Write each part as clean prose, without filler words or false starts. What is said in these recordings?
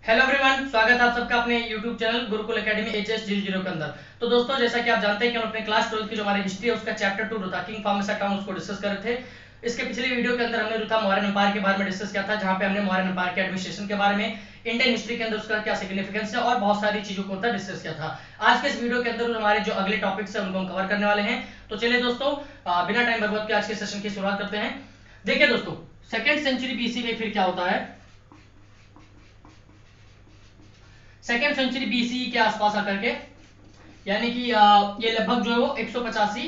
Hello everyone, स्वागत है आप सबका अपने YouTube channel Gurukul academy HS00 के अंदर। तो दोस्तों, जैसा कि आप जानते हैं कि हम अपने क्लास 12 की जो हमारी हिस्ट्री है उसका चैप्टर 2 था किंग फार्मस अकाउंट, उसको डिस्कस कर रहे थे। इसके पिछले वीडियो के अंदर हमने जो था मौर्यन एम्पायर के बारे में डिस्कस किया था, जहां पे हमने मौर्यन एम्पायर के एडमिनिस्ट्रेशन के बारे में, इंडियन हिस्ट्री के अंदर उसका क्या सिग्निफिकेंस है और बहुत सारी चीजों को डिस्कस किया था। आज के इस वीडियो के अंदर हमारे जो अगले टॉपिक्स है उनको हम कवर करने वाले हैं। तो चलिए दोस्तों, बिना टाइम बर्बाद के आज के सेशन की शुरुआत करते हैं। देखिए दोस्तों, सेकेंड सेंचुरी बीसी में फिर क्या होता है, सेकेंड सेंचुरी बीसी के आसपास आकर के, यानी कि ये लगभग जो है वो 185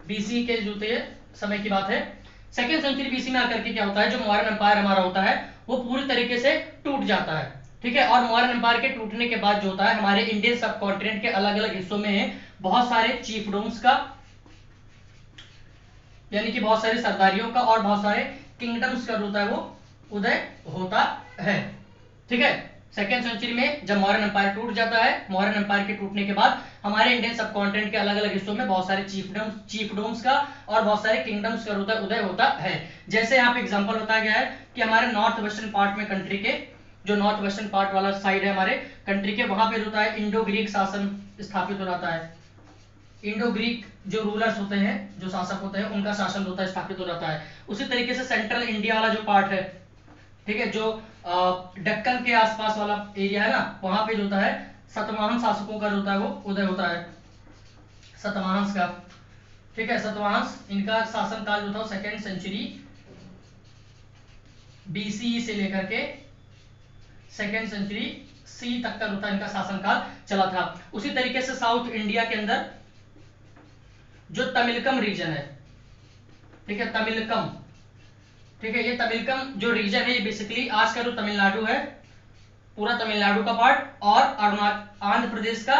बीसी के जो थे समय की बात है। सेकेंड सेंचुरी बीसी में आकर के क्या होता है, जो मौर्यन एम्पायर हमारा होता है वो पूरी तरीके से टूट जाता है। ठीक है, और मौर्यन एम्पायर के टूटने के बाद जो होता है, हमारे इंडियन सब कॉन्टिनेंट के अलग अलग हिस्सों में बहुत सारे चीफडोम्स का, यानी कि बहुत सारे सरदारियों का और बहुत सारे किंगडम्स का होता है वो उदय होता है। ठीक है, सेकेंड सेंचुरी में जब मौर्यन एम्पायर टूट जाता है, मौर्यन एम्पायर के टूटने के बाद हमारे इंडियन सब कॉन्टिनेंट के अलग अलग हिस्सों में बहुत सारे चीफडोम्स का और बहुत सारे किंगडम्स का उदय होता है। जैसे यहाँ पे एग्जांपल बताया गया है कि हमारे नॉर्थ वेस्टर्न पार्ट में कंट्री के, जो नॉर्थ वेस्टर्न पार्ट वाला साइड है हमारे कंट्री के, वहां पे होता है इंडो ग्रीक शासन स्थापित हो जाता है। इंडो ग्रीक जो रूलर्स होते हैं, जो शासक होते हैं, उनका शासन होता है स्थापित हो जाता है। उसी तरीके से सेंट्रल इंडिया वाला जो पार्ट है, ठीक है, जो दक्कन के आसपास वाला एरिया है ना, वहां पे जो होता है सतवाहन शासकों का होता है वो उदय होता है, सतवाहंस का। ठीक है, सतवाहंस, इनका शासन काल जो था सेकेंड सेंचुरी बीसी से लेकर के सेकेंड सेंचुरी सी तक का होता है, इनका शासनकाल चला था। उसी तरीके से साउथ इंडिया के अंदर जो तमिलकम रीजन है, ठीक है, तमिलकम, ठीक है, ये तमिलकम जो रीजन है ये बेसिकली आज का जो तमिलनाडु है, पूरा तमिलनाडु का पार्ट और आंध्र प्रदेश का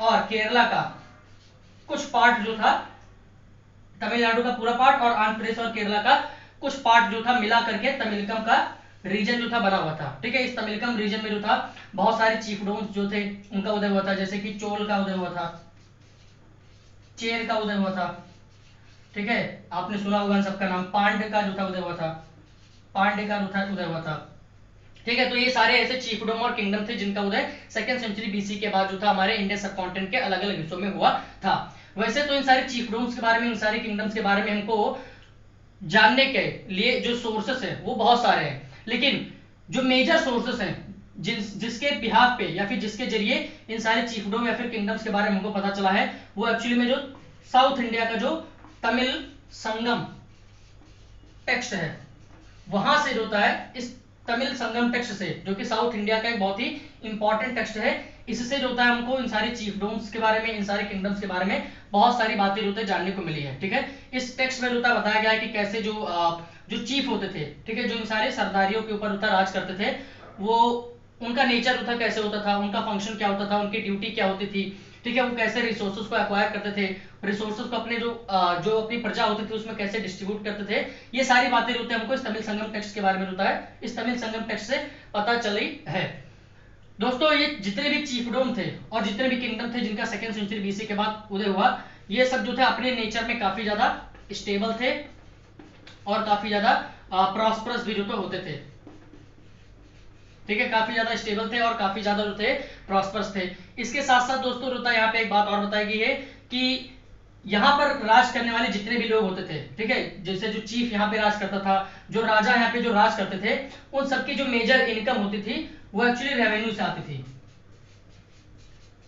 और केरला का कुछ पार्ट जो था, तमिलनाडु का पूरा पार्ट और आंध्र प्रदेश और केरला का कुछ पार्ट जो था मिला करके तमिलकम का रीजन जो था बना हुआ था। ठीक है, इस तमिलकम रीजन में जो था बहुत सारे चीफडोम्स जो थे उनका उदय हुआ था, जैसे कि चोल का उदय हुआ था, चेर का उदय हुआ था। ठीक है, आपने सुना होगा इन सबका नाम। पांड्य का जो था उदय हुआ था, पांड्य का उदय हुआ था। ठीक है, तो ये सारे ऐसे चीफडोम और किंगडम थे जिनका उदय सेकेंड सेंचुरी बीसी के बाद जो था हमारे इंडियन सब कॉन्टिनेंट के अलग अलग हिस्सों में हुआ था। वैसे तो इन सारे चीफडोम्स के बारे में, इन सारे किंगडम्स के बारे में हमको जानने के लिए जो सोर्सेस है वो बहुत सारे हैं, लेकिन जो मेजर सोर्सेस हैं जिसके बिहाफ पे या फिर जिसके जरिए इन सारे चीफडोम या फिर किंगडम्स के बारे में हमको पता चला है, वो एक्चुअली में जो साउथ इंडिया का जो तमिल संगम टेक्स्ट है वहां से होता है। इस तमिल संगम टेक्स्ट से, जो कि साउथ इंडिया का एक बहुत ही इंपॉर्टेंट टेक्स्ट है, इससे जो होता है हमको इन सारे चीफडोम्स के बारे में, इन सारे किंगडम्स के बारे में बहुत सारी बातें जो होते हैं जानने को मिली है। ठीक है, इस टेक्स्ट में जो होता है बताया गया है कि कैसे जो चीफ होते थे, ठीक है, जो इन सारे सरदारियों के ऊपर होता राज करते थे, वो उनका नेचर होता कैसे होता था, उनका फंक्शन क्या होता था, उनकी ड्यूटी क्या होती थी। ठीक है, वो कैसे रिसोर्सेज को एक्वायर करते थे, रिसोर्सेज को अपने जो अपनी प्रजा होती थी उसमें कैसे डिस्ट्रीब्यूट करते थे, ये सारी बातें होते हैं हमको इस तमिल संगम टेक्स्ट के बारे में होता है, इस तमिल संगम टेक्स्ट से पता चली है। दोस्तों, ये जितने भी चीफडोम थे और जितने भी किंगडम थे जिनका सेकेंड सेंचुरी बीसी के बाद उदय हुआ, ये सब जो थे अपने नेचर में काफी ज्यादा स्टेबल थे और काफी ज्यादा प्रॉस्परस भी जो तो होते थे। ठीक है, काफी ज्यादा स्टेबल थे और काफी ज्यादा जो थे प्रॉस्परस थे। इसके साथ साथ दोस्तों होता है यहाँ पे एक बात और बताई गई है कि यहाँ पर राज करने वाले जितने भी लोग होते थे, ठीक है, जैसे जो चीफ यहाँ पे राज करता था, जो राजा यहाँ पे जो राज करते थे, उन सबकी जो मेजर इनकम होती थी वो एक्चुअली रेवेन्यू से आती थी,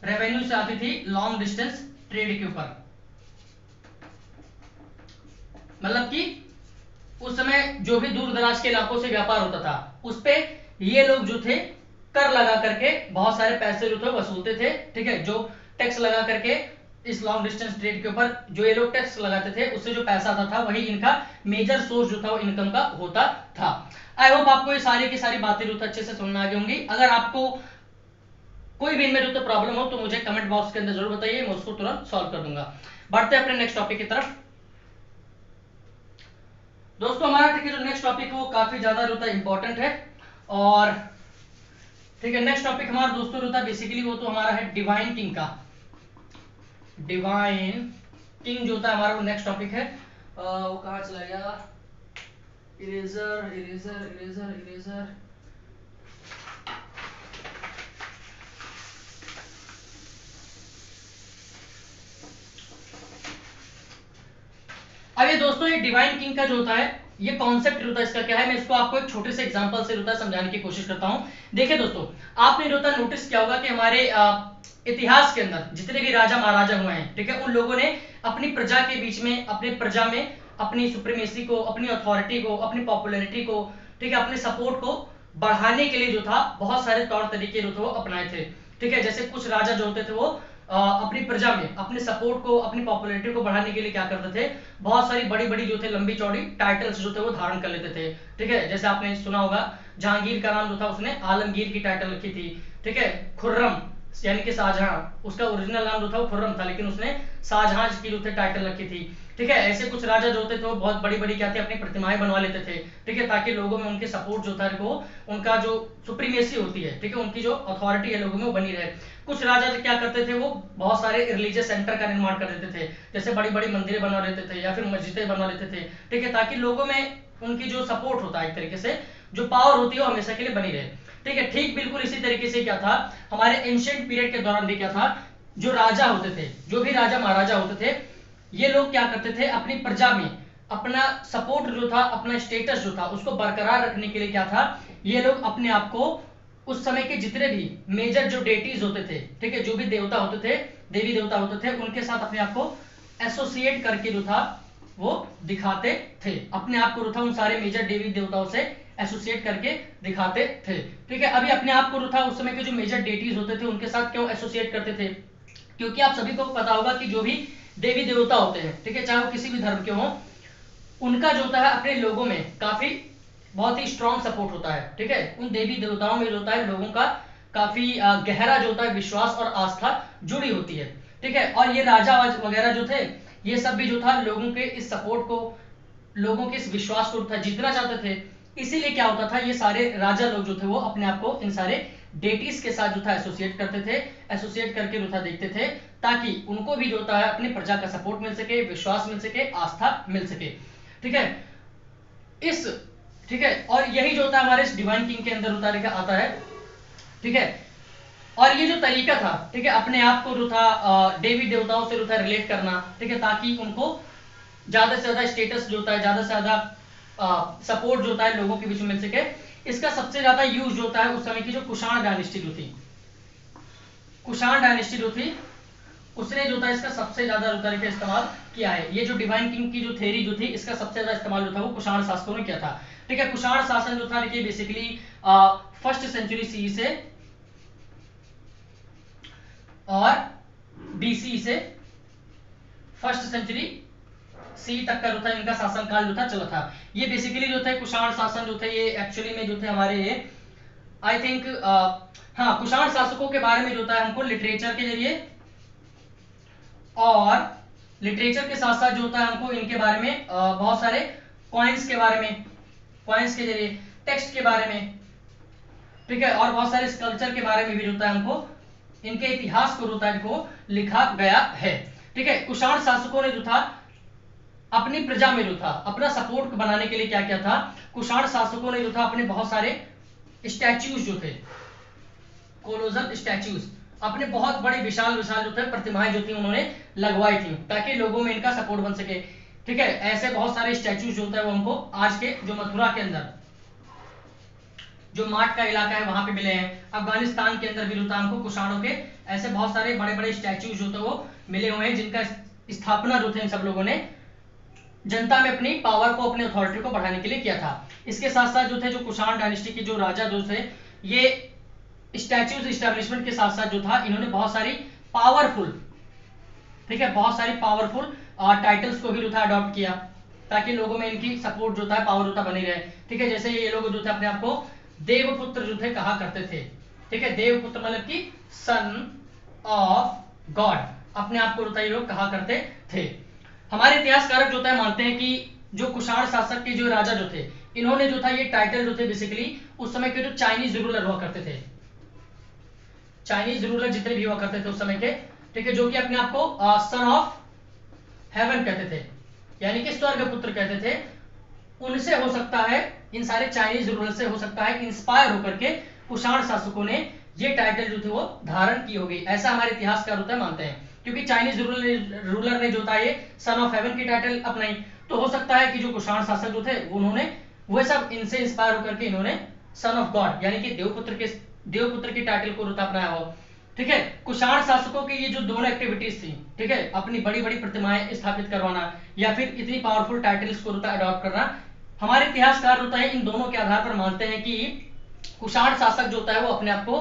रेवेन्यू से आती थी लॉन्ग डिस्टेंस ट्रेड के ऊपर। मतलब कि उस समय जो भी दूर दराज के इलाकों से व्यापार होता था उस पे ये लोग जो थे कर लगा करके बहुत सारे पैसे जो थे वसूलते थे। ठीक है, जो टैक्स लगा करके इस लॉन्ग डिस्टेंस ट्रेड के ऊपर जो ये लोग टैक्स लगाते थे उससे जो पैसा आता था वही इनका मेजर सोर्स जो था वो इनकम का होता था। आई होप आपको ये सारी की सारी बातें जो अच्छे से सुनना आ गई होंगी। अगर आपको कोई भी इनमें जो प्रॉब्लम हो तो मुझे कमेंट बॉक्स के अंदर जरूर बताइए, मैं उसको तुरंत सॉल्व कर दूंगा। बढ़ते हैं अपने नेक्स्ट टॉपिक की तरफ। दोस्तों, हमारा ठीक है जो नेक्स्ट टॉपिक है वो काफी ज्यादा जो है इंपॉर्टेंट है। और ठीक है, नेक्स्ट टॉपिक हमारा दोस्तों जो है बेसिकली वो तो हमारा है डिवाइन किंग का। डिवाइन किंग जो होता है हमारा वो नेक्स्ट टॉपिक है। वो कहाँ चला गया, इरेजर इरेजर इरेजर इरेजर, दोस्तों ये डिवाइन किंग का जो होता है ये कॉन्सेप्ट होता है, इसका क्या है, मैं इसको आपको एक छोटे से एग्जांपल से होता है समझाने की कोशिश करता हूं। देखिए दोस्तों, आपने जो होता है नोटिस किया होगा कि हमारे इतिहास के अंदर जितने भी राजा महाराजा हुए हैं, ठीक है, उन लोगों ने अपनी प्रजा के बीच में, अपनी प्रजा में अपनी सुप्रीमेसी को, अपनी अथॉरिटी को, अपनी पॉपुलैरिटी को, ठीक है, अपने सपोर्ट को बढ़ाने के लिए जो था बहुत सारे तौर तरीके जो थे वो अपनाए थे। ठीक है, जैसे कुछ राजा जो होते थे वो अपनी प्रजा में अपने सपोर्ट को, अपनी पॉपुलैरिटी को बढ़ाने के लिए क्या करते थे, बहुत सारी बड़ी बड़ी जो थे लंबी चौड़ी टाइटल्स जो थे वो धारण कर लेते थे। ठीक है, जैसे आपने सुना होगा जहांगीर का नाम जो था उसने आलमगीर की टाइटल रखी थी। ठीक है, खुर्रम यानी कि शाहजहां, उसका ओरिजिनल नाम जो था वो खुर्रम था, लेकिन उसने शाहजहां की जो थे टाइटल रखी थी। ठीक है, ऐसे कुछ राजा जो होते थे वो बहुत बड़ी बड़ी क्या थी, अपनी प्रतिमाएं बनवा लेते थे। ठीक है, ताकि लोगों में उनके सपोर्ट जो था वो, उनका जो सुप्रीमेसी होती है, ठीक है, उनकी जो अथॉरिटी है लोगों में वो बनी रहे। कुछ राजा क्या करते थे, वो बहुत सारे रिलीजियस सेंटर का निर्माण कर देते थे, जैसे बड़ी बड़ी मंदिरें बनवा लेते थे या फिर मस्जिदें बनवा लेते थे। ठीक है, ताकि लोगों में उनकी जो सपोर्ट होता है, एक तरीके से जो पावर होती है वो हमेशा के लिए बनी रहे। ठीक है, ठीक बिल्कुल इसी तरीके से क्या था हमारे एंशिएंट पीरियड के दौरान भी क्या था, जो राजा होते थे, जो भी राजा महाराजा होते थे, ये लोग क्या करते थे, अपनी प्रजा में अपना सपोर्ट जो था, अपना स्टेटस जो था उसको बरकरार रखने के लिए क्या था, ये लोग अपने आप को उस समय के जितने भी मेजर जो डेटीज होते थे, ठीक है, जो भी देवता होते थे, देवी देवता होते थे, उनके साथ अपने आप को एसोसिएट करके जो था वो दिखाते थे, अपने आप को जो था उन सारे मेजर देवी देवताओं से एसोसिएट करके दिखाते थे। ठीक है, अभी अपने आप को जो था उस समय के जो मेजर डेटीज होते थे उनके साथ क्यों एसोसिएट करते थे, क्योंकि आप सभी को पता होगा कि जो भी देवी देवता होते हैं, ठीक है, चाहे वो किसी भी धर्म के हों, उनका जो होता है अपने लोगों में काफी बहुत ही स्ट्रॉन्ग सपोर्ट होता है। ठीक है, उन देवी देवताओं में जो होता है लोगों का काफी गहरा जो होता है विश्वास और आस्था जुड़ी होती है। ठीक है, और ये राजा वगैरह जो थे, ये सब भी जो था लोगों के इस सपोर्ट को, लोगों के इस विश्वास को था जीतना चाहते थे। इसीलिए क्या होता था, ये सारे राजा लोग जो थे वो अपने आप को इन सारे डेटीज के साथ जो था एसोसिएट करते थे, एसोसिएट करके जो था देखते थे, ताकि उनको भी जो होता है अपनी प्रजा का सपोर्ट मिल सके, विश्वास मिल सके, आस्था मिल सके। ठीक है, इस ठीक है, और यही जो होता है हमारे इस डिवाइन किंग के अंदर उतारे का आता है। ठीक है, और ये जो तरीका था, ठीक है, अपने आप को जो था देवी देवताओं से जो था रिलेट करना, ठीक है, ताकि उनको ज्यादा से ज्यादा स्टेटस जो होता है, ज्यादा से ज्यादा सपोर्ट जो होता है लोगों के बीच में मिल सके, इसका सबसे ज्यादा यूज जो होता है उस समय की जो कुषाण डायनेस्टी जो थी, कुषाण डायनेस्टी जो थी, उसने जो था इसका सबसे ज्यादा जो तरीके इस्तेमाल किया है। ये जो डिवाइन किंग की जो थ्योरी जो थी, इसका सबसे ज्यादा इस्तेमाल जो था वो कुषाण शासकों ने किया था। ठीक है, कुषाण शासन जो था देखिए बेसिकली फर्स्ट सेंचुरी सी से और बीसी से फर्स्ट सेंचुरी सी तक का जो था इनका शासनकाल जो था चला था। ये बेसिकली जो थे कुषाण शासन जो थे ये एक्चुअली में जो थे हमारे आई थिंक हाँ, कुषाण शासकों के बारे में जो था हमको लिटरेचर के जरिए और लिटरेचर के साथ साथ जो होता है हमको इनके बारे में बहुत सारे कॉइन्स के बारे में, कॉइन्स के जरिए, टेक्स्ट के बारे में, ठीक है, और बहुत सारे स्कल्पचर के बारे में भी होता है हमको इनके इतिहास को होता है को लिखा गया है। ठीक है, कुषाण शासकों ने जो था अपनी प्रजा में जो था अपना सपोर्ट बनाने के लिए क्या किया था, कुषाण शासकों ने जो था अपने बहुत सारे स्टैच्यूज जो थे, कोलोजल स्टैच्यूज, अपने बहुत बड़ी विशाल विशाल जो थे प्रतिमाएं जो थी उन्होंने लगवाई थी, ताकि लोगों में इनका सपोर्ट बन सके। ठीक है, ऐसे बहुत सारे स्टैच्यूज जो होता है वो हमको आज के जो मथुरा के अंदर जो माट का इलाका है वहां पे मिले हैं, अफगानिस्तान के अंदर भी जो था हमको कुषाणों के ऐसे बहुत सारे बड़े बड़े स्टैच्यूज जो थे वो मिले हुए हैं, जिनका स्थापना जो थे इन सब लोगों ने जनता में अपनी पावर को, अपनी अथॉरिटी को बढ़ाने के लिए किया था। इसके साथ साथ जो थे जो कुषाण डायनेस्टी के जो राजा जो थे, ये स्टैच्यूज इस्टेब्लिशमेंट के साथ साथ जो था इन्होंने बहुत सारी पावरफुल, ठीक है, बहुत सारी पावरफुल टाइटल्स को भी जो था अडॉप्ट किया, ताकि लोगों में इनकी सपोर्ट जो था पावर जो था बनी रहे। ठीक है, जैसे ये लोग जो थे अपने आप को देवपुत्र जो थे कहा करते थे। ठीक है, देवपुत्र मतलब कि सन ऑफ गॉड, अपने आप को जो था ये लोग कहा करते थे। हमारे इतिहासकारक जो है मानते हैं कि जो कुषाण शासक के जो राजा जो थे, इन्होंने जो था ये टाइटल जो थे बेसिकली उस समय के जो चाइनीज रूलर हुआ करते थे, चाइनीज रूलर जितने भी हुआ करते थे उस समय के, ठीक है, जो कि अपने आप को सन ऑफ हेवन कहते थे, यानी कि स्वर्ग पुत्र कहते थे, उनसे हो सकता है, इन सारे चाइनीज रूलर से हो सकता है इंस्पायर होकर के कुषाण शासकों ने ये टाइटल जो थे वो धारण की होगी, ऐसा हमारे इतिहासकार होता है मानते हैं, क्योंकि चाइनीज रूलर ने जो था ये सन ऑफ हेवन की टाइटल अपनाई, तो हो सकता है कि जो कुषाण शासक जो थे उन्होंने वो सब इनसे इंस्पायर होकर के इन्होंने सन ऑफ गॉड यानी कि देवपुत्र की टाइटल को रुता अपनाया हो। ठीक है, कुषाण शासकों की ये जो दोनों एक्टिविटीज थी, ठीक है, अपनी बड़ी बड़ी प्रतिमाएं स्थापित करवाना या फिर इतनी पावरफुल टाइटल्स को रुता अडॉप्ट करना, हमारे इतिहासकार रुता है इन दोनों के आधार पर मानते हैं कि कुषाण शासक जो होता है वो अपने आप को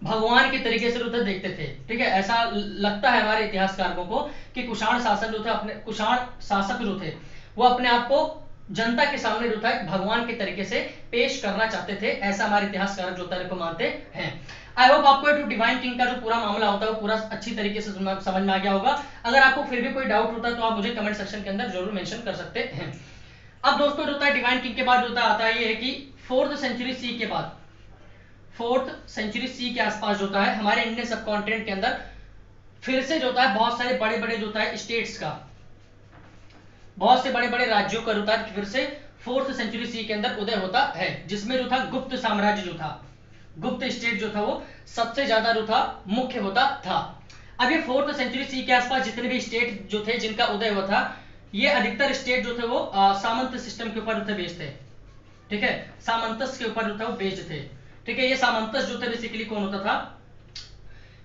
भगवान के तरीके से रुता देखते थे। ठीक है, ऐसा लगता है हमारे इतिहासकारों को कि कुषाण शासक जो थे अपने कुषाण शासक जो थे वो अपने आप को जनता के सामने जो था भगवान के तरीके से पेश करना चाहते थे, ऐसा हमारे इतिहासकार जो है को मानते हैं। आई होप आपको टू डिवाइन किंग का जो पूरा मामला होता है वो पूरा अच्छी तरीके से समझ में आ गया होगा। अगर आपको फिर भी कोई डाउट होता है तो आप मुझे कमेंट सेक्शन के अंदर जरूर मेंशन कर सकते हैं। अब दोस्तों जो है डिवाइन किंग के बाद जो आता है ये है कि 4th सेंचुरी सी के बाद 4th सेंचुरी सी के आसपास जो है हमारे इंडियन सब कॉन्टिनेंट के अंदर फिर से जो है बहुत सारे बड़े बड़े जो है स्टेट्स का, बहुत से बड़े बड़े राज्यों का होता है फिर से 4th सेंचुरी सी के अंदर उदय होता है, जिसमें जो था गुप्त साम्राज्य जो था, गुप्त स्टेट जो था वो सबसे ज्यादा जो था मुख्य होता था। अब ये 4th सेंचुरी सी के आसपास जितने भी स्टेट जो थे जिनका उदय हुआ था, ये अधिकतर स्टेट जो थे वो सामंत सिस्टम के ऊपर थे बेस्ड थे। ठीक है, सामंतस के ऊपर जो था वो बेस्ड थे। ठीक है, ये सामंतस जो था बेसिकली कौन होता था,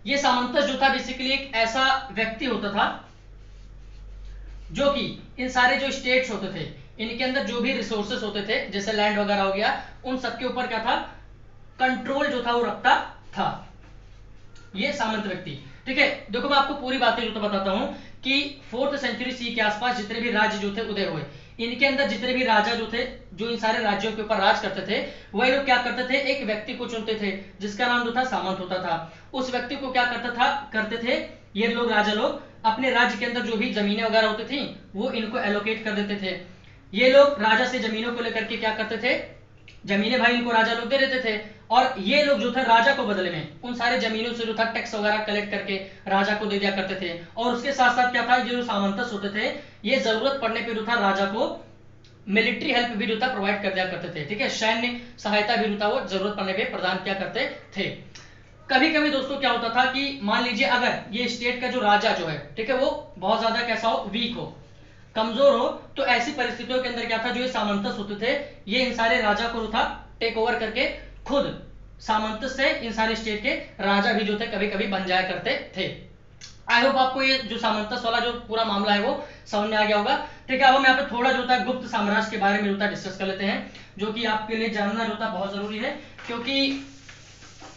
ये सामंतस जो था बेसिकली एक ऐसा व्यक्ति होता था जो कि इन सारे जो स्टेट्स होते थे इनके अंदर जो भी रिसोर्सेस होते थे जैसे लैंड वगैरह हो गया, उन सबके ऊपर क्या था, कंट्रोल जो था वो रखता था ये सामंत व्यक्ति। ठीक है, देखो मैं आपको पूरी बातें जो तो बताता हूं कि 4th सेंचुरी सी के आसपास जितने भी राज्य जो थे उदय हुए, इनके अंदर जितने भी राजा जो थे जो इन सारे राज्यों के ऊपर राज करते थे, वही लोग क्या करते थे, एक व्यक्ति को चुनते थे जिसका नाम जो था सामंत होता था। उस व्यक्ति को क्या करते थे ये लोग, राजा लोग अपने राज्य के अंदर जो भी जमीनें वगैरह होती थी वो इनको एलोकेट कर देते थे। ये लोग राजा से जमीनों को लेकर के क्या करते थे, जमीनें भाई इनको राजा लोग दे देते थे और ये लोग जो था राजा को बदले में उन सारे जमीनों से जो था टैक्स वगैरह कलेक्ट करके राजा को दे दिया करते थे। और उसके साथ साथ क्या था, जो सामंतस होते थे ये जरूरत पड़ने पर जो था राजा को मिलिट्री हेल्प भी जो था प्रोवाइड कर दिया करते थे। ठीक है, सैन्य सहायता भी जो था वो जरूरत पड़ने पर प्रदान किया करते थे। कभी कभी दोस्तों क्या होता था कि मान लीजिए अगर ये स्टेट का जो राजा जो है, ठीक है, वो बहुत ज्यादा कैसा हो, वीक हो, कमजोर हो, तो ऐसी परिस्थितियों के अंदर क्या था, जो ये सामंतस होते थे ये इन सारे राजा को था टेक ओवर करके खुद सामंतस से इन सारे स्टेट के राजा भी जो थे कभी कभी बन जाया करते थे। आई होप आपको ये जो सामंतस वाला जो पूरा मामला है वो समझ में आ गया होगा। ठीक है, अब हम यहाँ पे थोड़ा जो था गुप्त साम्राज्य के बारे में जो था डिस्कस कर लेते हैं, जो कि आपके लिए जानना जो था बहुत जरूरी है, क्योंकि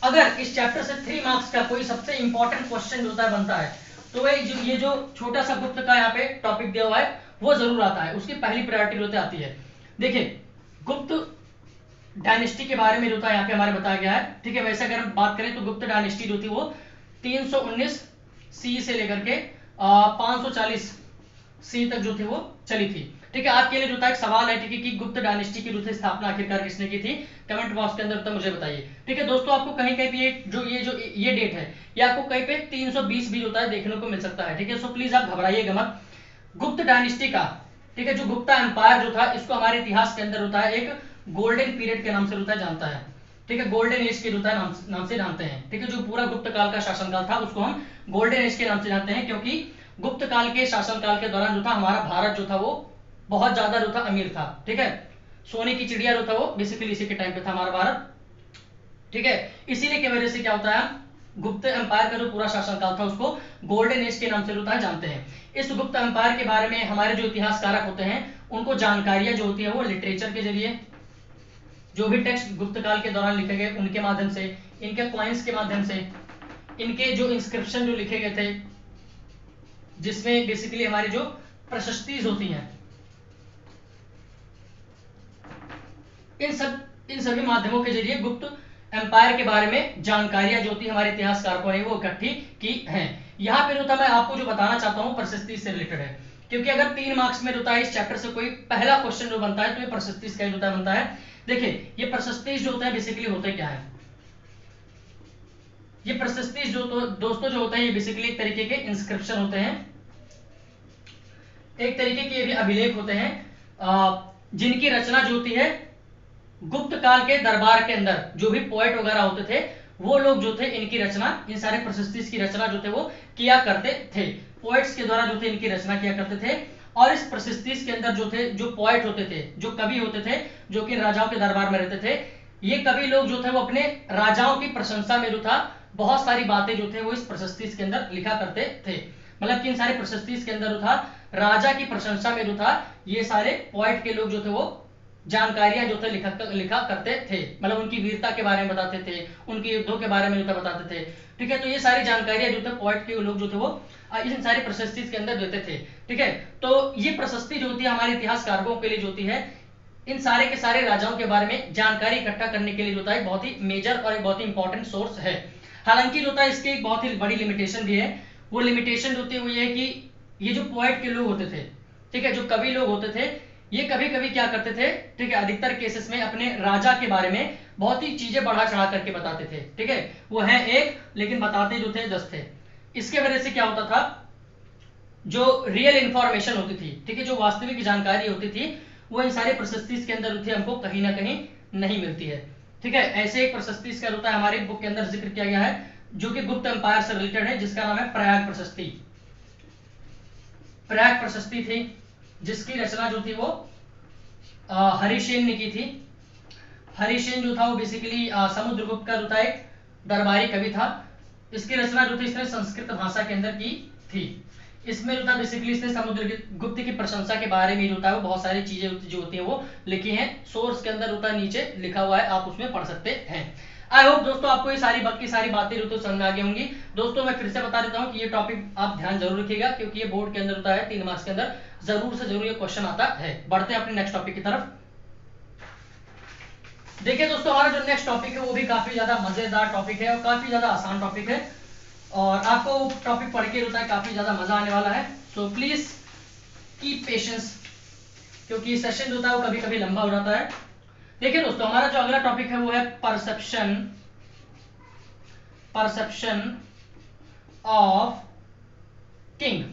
अगर इस चैप्टर से 3 मार्क्स का कोई सबसे इंपॉर्टेंट क्वेश्चन जो है बनता है तो ये जो छोटा सा गुप्त का यहाँ पे टॉपिक दिया हुआ है वो जरूर आता है, उसकी पहली प्रायोरिटी होती आती है। देखिए गुप्त डायनेस्टी के बारे में जो था यहाँ पे हमारे बताया गया है। ठीक है, वैसे अगर हम बात करें तो गुप्त डायनेस्टी जो थी वो 319 सी से लेकर के 540 सी तक जो थी वो चली थी। ठीक है, आपके लिए जो था एक सवाल है ठीक है कि गुप्त डायनेस्टी की जो थी स्थापना आखिरकार किसने की थी, कमेंट बॉक्स के अंदर तो मुझे बताइए। ठीक है दोस्तों, आपको कहीं कहीं पे ये डेट है ये आपको कहीं पे 320 भी होता है देखने को मिल सकता है। ठीक है, सो प्लीज आप घबराइएगा मत। गुप्त डायनेस्टी का, ठीक है, जो गुप्ता एम्पायर जो था इसको हमारे इतिहास के अंदर होता है एक गोल्डन पीरियड के नाम से होता है जानता है। ठीक है, गोल्डन एज के होता है नाम से जानते हैं। ठीक है, जो पूरा गुप्त काल का शासनकाल था उसको हम गोल्डन एज के नाम से जानते हैं, क्योंकि गुप्त काल के शासनकाल के दौरान जो था हमारा भारत जो था वो बहुत ज्यादा जो था अमीर था। ठीक है, सोने की चिड़िया जो था वो बेसिकली इसी के टाइम पे था हमारा भारत। ठीक है, इसीलिए की वजह से क्या होता है, गुप्त एम्पायर का जो पूरा शासनकाल था उसको गोल्डन एज के नाम से होता है जानते हैं। इस गुप्त एम्पायर के बारे में हमारे जो इतिहासकारक होते हैं उनको जानकारियां जो होती है वो लिटरेचर के जरिए, जो भी टेक्स्ट गुप्त काल के दौरान लिखे गए उनके माध्यम से, इनके कॉइन्स के माध्यम से, इनके जो इंस्क्रिप्शन जो लिखे गए थे जिसमें बेसिकली हमारी जो प्रशस्तिज होती हैं, इन सभी माध्यमों के जरिए गुप्त एम्पायर के बारे में जानकारियां जो थी हमारे इतिहासकारों ने वो इकट्ठी की हैं। यहाँ पे जो था मैं आपको जो बताना चाहता हूँ प्रशस्ति से रिलेटेड है, क्योंकि अगर 3 मार्क्स में होता है इस चैप्टर से कोई पहला क्वेश्चन जो बनता है तो ये प्रशस्ति का होता बनता है। देखिए ये प्रशस्ति जो होता है बेसिकली होते क्या है, ये प्रशस्ति जो तो दोस्तों जो होता है ये बेसिकली एक तरीके के इंस्क्रिप्शन होते हैं, एक तरीके के ये भी अभिलेख होते हैं जिनकी रचना जो होती है गुप्त काल के दरबार के अंदर जो भी पोएट वगैरह होते थे वो लोग जो थे इनकी रचना, इन सारे प्रशस्ति की रचना जो थे वो किया करते थे। पोएट्स के द्वारा जो थे इनकी रचना किया करते थे और इस प्रशस्ति के अंदर जो थे, जो पोएट होते थे, जो कवि होते थे, जो कि राजाओं के दरबार में रहते थे, ये कवि लोग जो थे वो अपने राजाओं की प्रशंसा में जो था बहुत सारी बातें जो थे वो इस प्रशस्ति के अंदर लिखा करते थे। मतलब कि इन सारी प्रशस्ति के अंदर जो था राजा की प्रशंसा में जो था ये सारे पोएट के लोग जो थे वो जानकारियां जो थे लिखा करते थे। मतलब उनकी वीरता के बारे में बताते थे, उनके युद्धों के बारे में जो था बताते थे। ठीक है, तो ये सारी जानकारियां जो थे पोएट के लोग जो थे वो इन सारी प्रशस्ति के अंदर देते थे। ठीक है, तो ये प्रशस्ति जो होती है हमारे इतिहासकारों के लिए जो होती है इन सारे के सारे राजाओं के बारे में जानकारी इकट्ठा करने के लिए जो होता है बहुत ही मेजर और एक बहुत ही इंपॉर्टेंट सोर्स है। हालांकि जो होता है इसकी एक बहुत ही बड़ी लिमिटेशन भी है। वो लिमिटेशन होती है वो ये है कि ये जो पोएट के लोग होते थे, ठीक है, जो कवि लोग होते थे, ये कभी कभी क्या करते थे, ठीक है, अधिकतर केसेस में अपने राजा के बारे में बहुत ही चीजें बढ़ा चढ़ा करके बताते थे। ठीक है, वो है एक, लेकिन बताते जो थे 10 थे। इसके वजह से क्या होता था, जो रियल इंफॉर्मेशन होती थी, ठीक है, जो वास्तविक जानकारी होती थी, वो इन सारे प्रशस्ति के अंदर होती है, हमको कहीं ना कहीं नहीं मिलती है। ठीक है, ऐसे एक प्रशस्ति का होता है हमारी बुक के अंदर जिक्र किया गया है जो कि गुप्त एम्पायर से रिलेटेड है, जिसका नाम है प्रयाग प्रशस्ति। प्रयाग प्रशस्ति थी जिसकी रचना जो थी वो हरिसेन ने की थी। हरिसेन जो था वो बेसिकली समुद्रगुप्त का जो था एक दरबारी कवि था। इसकी रचना जो थी इसने संस्कृत भाषा के अंदर की थी। इसमें जो था बेसिकली इसने समुद्रगुप्त की प्रशंसा के बारे में जो था वो बहुत सारी चीजें जो होती हैं वो लिखी हैं। सोर्स के अंदर होता नीचे लिखा हुआ है, आप उसमें पढ़ सकते हैं। आई होप दोस्तों आपको ये सारी बाकी सारी बातें जो तो समझ में आ गई होंगी। दोस्तों मैं फिर से बता देता हूँ कि ये टॉपिक आप ध्यान जरूर रखिएगा, क्योंकि ये बोर्ड के अंदर होता है 3 मार्क्स के अंदर जरूर से जरूर ये क्वेश्चन आता है। बढ़ते हैं अपने नेक्स्ट टॉपिक की तरफ। देखिए दोस्तों हमारा जो नेक्स्ट टॉपिक है वो भी काफी ज्यादा मजेदार टॉपिक है और काफी ज्यादा आसान टॉपिक है, और आपको टॉपिक पढ़ के होता है काफी ज्यादा मजा आने वाला है। सो प्लीज कीप पेशेंस, क्योंकि सेशन जो होता है वो कभी कभी लंबा हो जाता है। देखिए दोस्तों हमारा जो अगला टॉपिक है वो है परसेप्शन ऑफ किंग।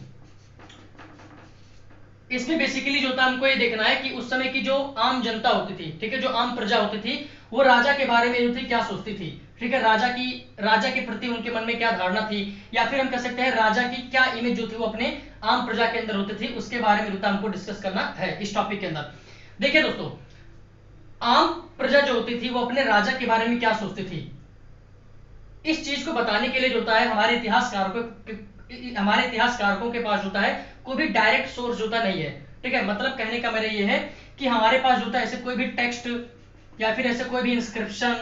इसमें बेसिकली जो था हमको ये देखना है कि उस समय की जो आम जनता होती थी, ठीक है, जो आम प्रजा होती थी, वो राजा के बारे में जो थी क्या सोचती थी। ठीक है, राजा के प्रति उनके मन में क्या धारणा थी, या फिर हम कह सकते हैं राजा की क्या इमेज जो थी वो अपने आम प्रजा के अंदर होती थी, उसके बारे में जो था हमको डिस्कस करना है इस टॉपिक के अंदर। देखिए दोस्तों आम प्रजा जो होती थी वो अपने राजा के बारे में क्या सोचती थी, इस चीज को बताने के लिए जो होता है हमारे इतिहासकारों के पास होता है कोई भी डायरेक्ट सोर्स होता नहीं है। ठीक है, मतलब कहने का मेरा ये है कि हमारे पास होता है ऐसे कोई भी टेक्स्ट या फिर ऐसे कोई भी इंस्क्रिप्शन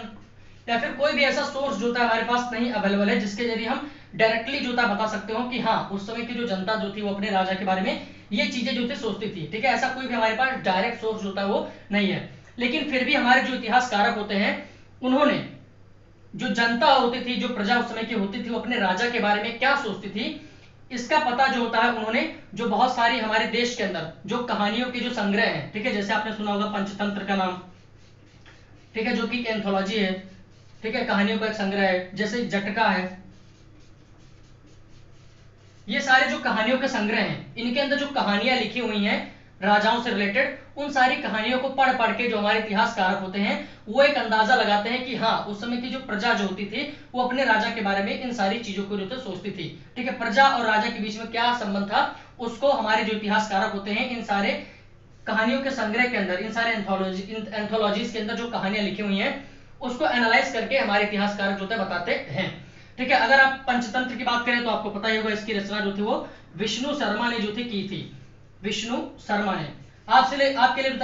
या फिर कोई भी ऐसा सोर्स जो है हमारे पास नहीं अवेलेबल है जिसके जरिए हम डायरेक्टली जो था बता सकते हो कि हाँ उस समय की जो जनता जो थी वो अपने राजा के बारे में ये चीजें जो थी सोचती थी। ठीक है, ऐसा कोई भी हमारे पास डायरेक्ट सोर्स जो था वो नहीं है, लेकिन फिर भी हमारे जो इतिहासकारक होते हैं उन्होंने जो जनता होती थी, जो प्रजा उस समय की होती थी, वो अपने राजा के बारे में क्या सोचती थी, इसका पता जो होता है उन्होंने जो बहुत सारी हमारे देश के अंदर जो कहानियों के जो संग्रह हैं, ठीक है, जैसे आपने सुना होगा पंचतंत्र का नाम, ठीक है, जो कि एंथोलॉजी है, ठीक है, कहानियों का एक संग्रह है, जैसे जटका है, ये सारे जो कहानियों के संग्रह हैं इनके अंदर जो कहानियां लिखी हुई हैं राजाओं से रिलेटेड, उन सारी कहानियों को पढ़ पढ़ के जो हमारे इतिहासकार होते हैं वो एक अंदाजा लगाते हैं कि हाँ उस समय की जो प्रजा जो होती थी वो अपने राजा के बारे में इन सारी चीजों को जो तो सोचती थी। ठीक है, प्रजा और राजा के बीच में क्या संबंध था उसको हमारे जो इतिहासकार होते हैं इन सारे कहानियों के संग्रह के अंदर, इन सारे एंथोलॉजीज के अंदर जो कहानियां लिखी हुई हैं उसको एनालाइज करके हमारे इतिहासकार जो बताते हैं। ठीक है, अगर आप पंचतंत्र की बात करें तो आपको पता ही होगा इसकी रचना जो थी वो विष्णु शर्मा ने जो थी की थी। विष्णु शर्मा ने आपके लिए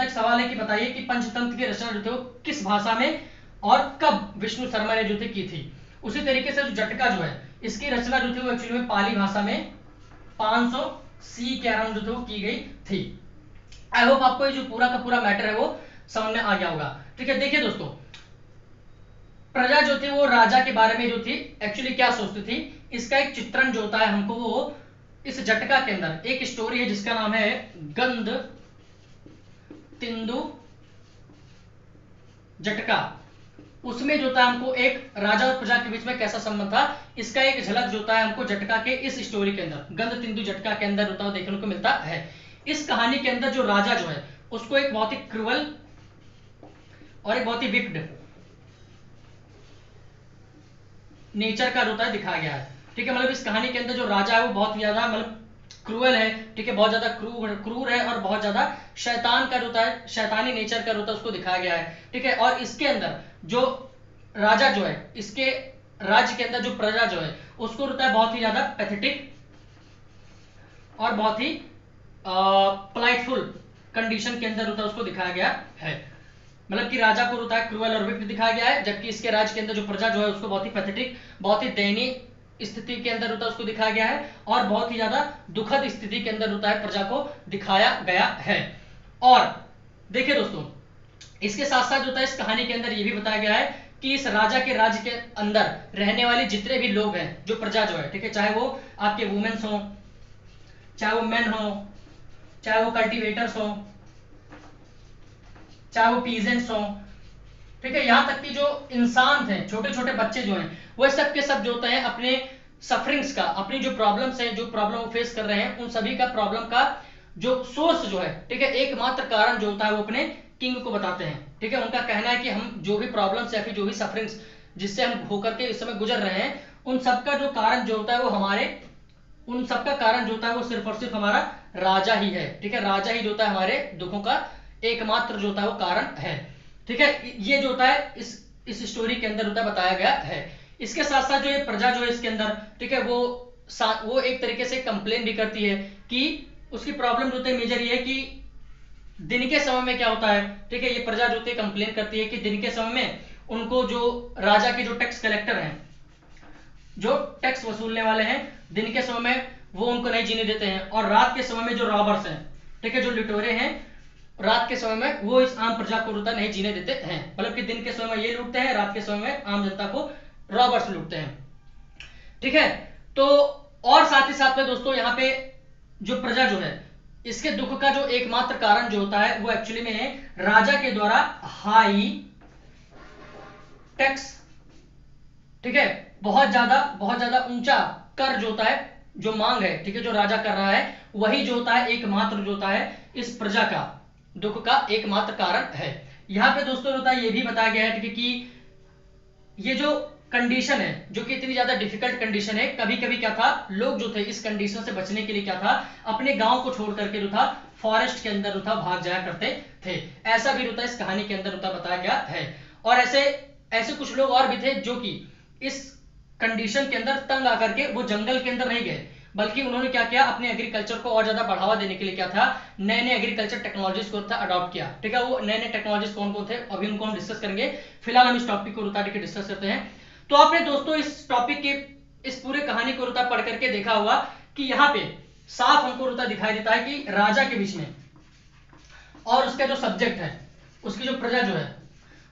एक सवाल है कि बताइए कि पंचतंत्र की रचना जो थी वो किस भाषा में और कब विष्णु शर्मा ने जो थी की थी। उसी तरीके से जो जटका जो है इसकी रचना जो थी वो एक्चुअली में पाली भाषा में 500 सी के अराउंड जो थी वो की गई थी। आई होप आपको ये जो पूरा का पूरा मैटर है वो समझ में आ गया होगा। ठीक है, देखिए दोस्तों प्रजा जो थी वो राजा के बारे में जो थी एक्चुअली क्या सोचती थी, इसका एक चित्रण जो होता है हमको वो इस जटका के अंदर एक स्टोरी है जिसका नाम है गंध तिंदु जटका। उसमें जो था हमको एक राजा और प्रजा के बीच में कैसा संबंध था इसका एक झलक जो है हमको जटका के इस स्टोरी के अंदर गंध तिंदु जटका के अंदर होता देखने को मिलता है। इस कहानी के अंदर जो राजा जो है उसको एक बहुत ही क्रूअल और एक बहुत ही विक्ड नेचर का होता है दिखाया गया है। ठीक है, मतलब इस कहानी के अंदर जो राजा है वो बहुत ही ज्यादा मतलब क्रूअल है, ठीक है, बहुत ज्यादा क्रूर है और बहुत ज्यादा शैतान का होता है, शैतानी नेचर का होता है, उसको दिखाया गया है, ठीक है। और इसके अंदर जो राजा जो है, इसके राज्य के अंदर जो प्रजा जो है उसको होता है बहुत ही ज्यादा पैथेटिक और बहुत ही पोलाइटफुल कंडीशन के अंदर होता है, उसको दिखाया गया है। मतलब कि राजा को होता है क्रूअल और विक्ट दिखाया गया है, जबकि इसके राज्य के अंदर जो प्रजा जो है उसको बहुत ही पैथेटिक, बहुत ही दयनीय स्थिति के अंदर होता है, उसको दिखाया गया है और बहुत ही ज्यादा दुखद स्थिति के अंदर होता है प्रजा को दिखाया गया है। और देखिए दोस्तों, इसके साथ साथ होता है इस कहानी के अंदर ये भी बताया गया है कि इस राजा के राज्य के अंदर रहने वाले जितने भी लोग हैं, जो प्रजा जो है, ठीक है, चाहे वो आपके वुमेन्स हो, चाहे वो मेन हो, चाहे वो कल्टीवेटर्स हो, चाहे वो पीजेंट्स हो, ठीक है, यहां तक कि जो इंसान थे, छोटे छोटे बच्चे जो हैं, वह सब के सब जो होते हैं अपने सफरिंग्स का, अपनी जो प्रॉब्लम्स हैं, जो प्रॉब्लम फेस कर रहे हैं, उन सभी का प्रॉब्लम का जो सोर्स जो है, ठीक है, एकमात्र कारण जो होता है वो अपने किंग को बताते हैं, ठीक है। उनका कहना है कि हम जो भी प्रॉब्लम्स या फिर जो भी सफरिंग्स जिससे हम होकर के इस समय गुजर रहे हैं, उन सबका जो कारण जो होता है वो हमारे, उन सबका कारण जो होता है वो सिर्फ और सिर्फ हमारा राजा ही है, ठीक है। राजा ही जो होता है हमारे दुखों का एकमात्र जो होता है वो कारण है, ठीक है। ये जो होता है इस स्टोरी के अंदर होता है बताया गया है। इसके साथ साथ जो ये प्रजा जो है इसके अंदर, ठीक है, वो एक तरीके से कंप्लेन भी करती है कि उसकी प्रॉब्लम जो होती है मेजर ये है कि दिन के समय में क्या होता है, ठीक है, ये प्रजा जो होती है कंप्लेन करती है कि दिन के समय में उनको जो राजा के जो टैक्स कलेक्टर हैं, जो टैक्स वसूलने वाले हैं, दिन के समय में वो उनको नहीं जीने देते हैं, और रात के समय में जो रॉबर्स हैं, ठीक है, जो लुटेरे हैं, रात के समय में वो इस आम प्रजा को होता नहीं जीने देते हैं। मतलब कि दिन के समय में ये लूटते हैं, रात के समय में आम जनता को रॉबर्स लूटते हैं, ठीक है। तो और साथ ही साथ में दोस्तों यहाँ पे जो प्रजा जो है इसके दुख का जो एकमात्र कारण जो होता है वो एक्चुअली में है राजा के द्वारा हाई टैक्स, ठीक है, बहुत ज्यादा ऊंचा कर जो होता है, जो मांग है, ठीक है, जो राजा कर रहा है, वही जो होता है एकमात्र जो होता है इस प्रजा का दुख का एकमात्र कारण है। यहां पे दोस्तों होता है ये भी बताया गया है, ठीक है, कि ये जो कंडीशन है जो कि इतनी ज्यादा डिफिकल्ट कंडीशन है, कभी कभी क्या था, लोग जो थे इस कंडीशन से बचने के लिए क्या था, अपने गांव को छोड़ करके जो था फॉरेस्ट के अंदर जो था भाग जाया करते थे। ऐसा भी होता है इस कहानी के अंदर होता बताया गया है। और ऐसे ऐसे कुछ लोग और भी थे जो कि इस कंडीशन के अंदर तंग आकर के वो जंगल के अंदर नहीं गए, बल्कि उन्होंने क्या किया, अपने एग्रीकल्चर को और ज्यादा बढ़ावा देने के लिए क्या था, नए नए एग्रीकल्चर टेक्नोलॉजीज को अडॉप्ट किया, ठीक है। वो नए नए टेक्नोलॉजीज कौन कौन थे अभी उनको हम डिस्कस करेंगे, फिलहाल हम इस टॉपिक को रुता के डिस्कस करते हैं। तो आपने दोस्तों इस टॉपिक के इस पूरे कहानी को रुता पढ़ करके देखा होगा कि यहाँ पे साफ हमको रुता दिखाई देता है कि राजा के बीच में और उसका जो सब्जेक्ट है, उसकी जो प्रजा जो है,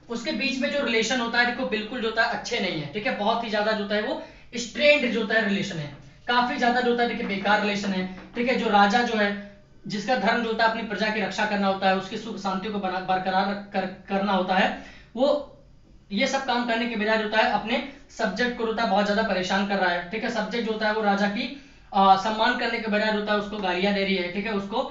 उसके बीच में जो रिलेशन होता है, देखो बिल्कुल जो होता है अच्छे नहीं है, ठीक है। बहुत ही ज्यादा जो होता है वो स्ट्रेन्ड जो होता है रिलेशन है, काफी ज्यादा जो होता है देखिए बेकार रिलेशन है, ठीक है। जो राजा जो है जिसका धर्म जो होता है अपनी प्रजा की रक्षा करना होता है, उसकी सुख शांति को बरकरार करना होता है, वो ये सब काम करने के बजाय होता है अपने सब्जेक्ट को होता है बहुत ज्यादा परेशान कर रहा है, ठीक है। सब्जेक्ट जो होता है वो राजा की सम्मान करने के बजाय होता है उसको गालियां दे रही है, ठीक है, उसको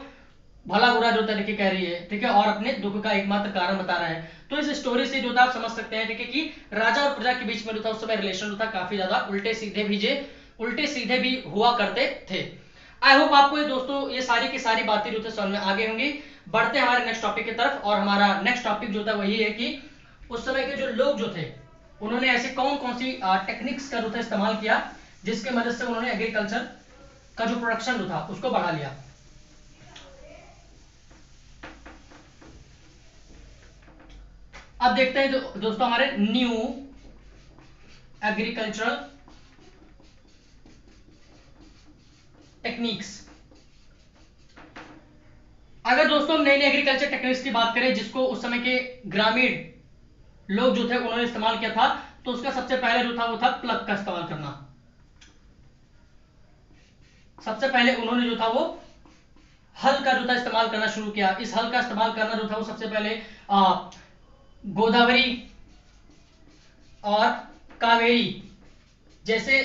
भला बुरा जो होता है कह रही है, ठीक है, और अपने दुख का एकमात्र कारण बता रहा है। तो इस स्टोरी से जो आप समझ सकते हैं, ठीक है, कि राजा और प्रजा के बीच में जो था उस समय रिलेशन होता काफी ज्यादा उल्टे सीधे भी हुआ करते थे। आई होप आपको ये दोस्तों ये सारी की सारी बातें जो समझ में आ गई होंगी। बढ़ते हैं हमारे नेक्स्ट टॉपिक की तरफ, और हमारा नेक्स्ट टॉपिक जो था वही है कि उस समय के जो लोग जो थे उन्होंने ऐसे कौन कौन सी टेक्निक्स का जो था इस्तेमाल किया जिसके मदद से उन्होंने एग्रीकल्चर का जो प्रोडक्शन जो था उसको बढ़ा लिया। अब देखते हैं दोस्तों हमारे न्यू एग्रीकल्चरल टेक्निक्स। अगर दोस्तों हम नई नई एग्रीकल्चर टेक्निक्स की बात करें जिसको उस समय के ग्रामीण लोग जो थे उन्होंने इस्तेमाल किया था, तो उसका सबसे पहले जो था वो था प्लग का इस्तेमाल करना। सबसे पहले उन्होंने जो था वो हल का जो था इस्तेमाल करना शुरू किया। इस हल का इस्तेमाल करना जो था वो सबसे पहले गोदावरी और कावेरी जैसे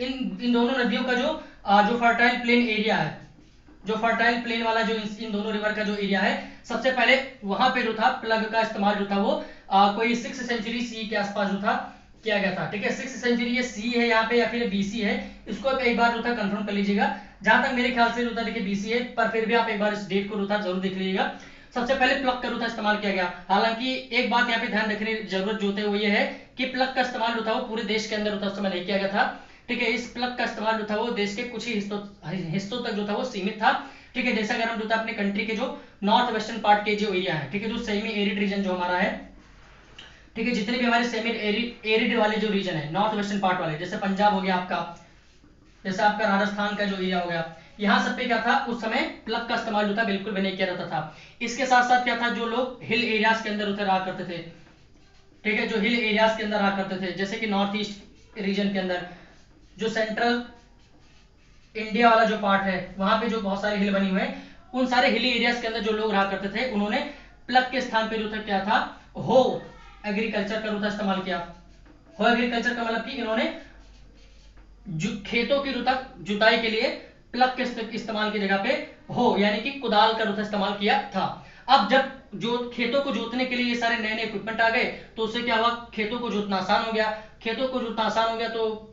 इन दोनों नदियों का जो फर्टाइल प्लेन एरिया है, जो फर्टाइल प्लेन वाला जो इन दोनों रिवर का जो एरिया है, सबसे पहले वहां पे जो था प्लग का इस्तेमाल जो था वो कोई 6th सेंचुरी सी के आसपास जो था किया गया था। ठीक है, 6th सेंचुरी, ये सी है यहाँ पे या फिर बीसी है, इसको आप एक बार जो था कंफर्म कर लीजिएगा। जहां तक मेरे ख्याल से जो था देखिए बीसी है, पर फिर भी आप एक बार इस डेट को जो था जरूर देख लीजिएगा। सबसे पहले प्लग का जो था इस्तेमाल किया गया। हालांकि एक बात यहाँ पे ध्यान रखने की जरूरत जो है वो ये है कि प्लग का इस्तेमाल जो था वो पूरे देश के अंदर उस समय नहीं किया गया था। ठीक है, इस प्लग का इस्तेमाल जो था वो देश के कुछ ही हिस्सों तक जो था वो सीमित था। ठीक है, जैसे अगर हम जो था अपने कंट्री के जो नॉर्थ वेस्टर्न पार्ट के जो एरिया है, ठीक है, जो सेमी एरिड रीजन जो हमारा है, ठीक है, जितने भी हमारे सेमी एरिड वाले जो रीजन है, नॉर्थ वेस्टर्न पार्ट वाले, जैसे पंजाब हो गया आपका, जैसे आपका राजस्थान का जो एरिया हो गया, यहाँ सब पे क्या था उस समय प्लग का इस्तेमाल जो था बिल्कुल भी नहीं किया जाता था। इसके साथ साथ क्या था, जो लोग हिल एरियाज के अंदर उतर रहा करते थे, ठीक है, जो हिल एरियाज के अंदर रहा करते थे, जैसे कि नॉर्थ ईस्ट रीजन के अंदर, जो सेंट्रल इंडिया वाला जो पार्ट है, वहां पे जो बहुत सारे हिल बनी हुए हैं, उन सारे हिली एरियाज के अंदर जो लोग रहा करते थे, उन्होंने प्लग के स्थान पे जो था क्या था, हो एग्रीकल्चर का जो था इस्तेमाल किया। हो एग्रीकल्चर का मतलब कि इन्होंने खेतों की जुताई के लिए प्लग के इस्तेमाल की जगह पे हो यानी कि कुदाल का जो था इस्तेमाल किया था। अब जब जो खेतों को जोतने के लिए ये सारे नए नए इक्विपमेंट आ गए, तो उससे क्या हुआ, खेतों को जोतना आसान हो गया। खेतों को जोतना आसान हो गया तो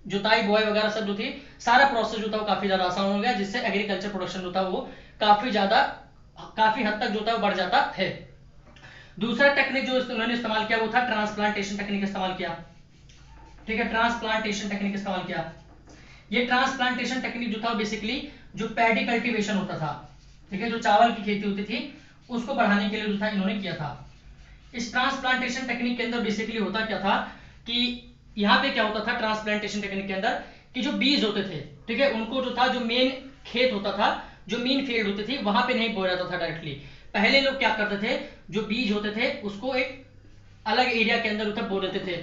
जुताई बुआई वगैरह सब जो थी, सारा प्रोसेस जो था वो काफी ज्यादा आसान हो गया, जिससे एग्रीकल्चर प्रोडक्शन जो था वो काफी हद तक जो था वो बढ़ जाता है। दूसरा टेक्निक जो उन्होंने इस्तेमाल किया वो था ट्रांसप्लांटेशन टेक्निक इस्तेमाल किया। ठीक है, ट्रांसप्लांटेशन टेक्निक इस्तेमाल किया। ये ट्रांसप्लांटेशन टेक्निक जो था बेसिकली जो पैडी कल्टीवेशन होता था, ठीक है, जो चावल की खेती होती थी, उसको बढ़ाने के लिए जो था इन्होंने किया था। इस ट्रांसप्लांटेशन टेक्निक के अंदर बेसिकली होता क्या था कि यहाँ पे क्या होता था ट्रांसप्लांटेशन टेक्निक के अंदर, कि जो बीज होते थे, ठीक है, उनको जो था जो मेन खेत होता था, जो मेन फील्ड होती थी, वहां पे नहीं बोया जाता था डायरेक्टली। पहले लोग क्या करते थे, जो बीज होते थे उसको एक अलग एरिया के अंदर उधर बो देते थे।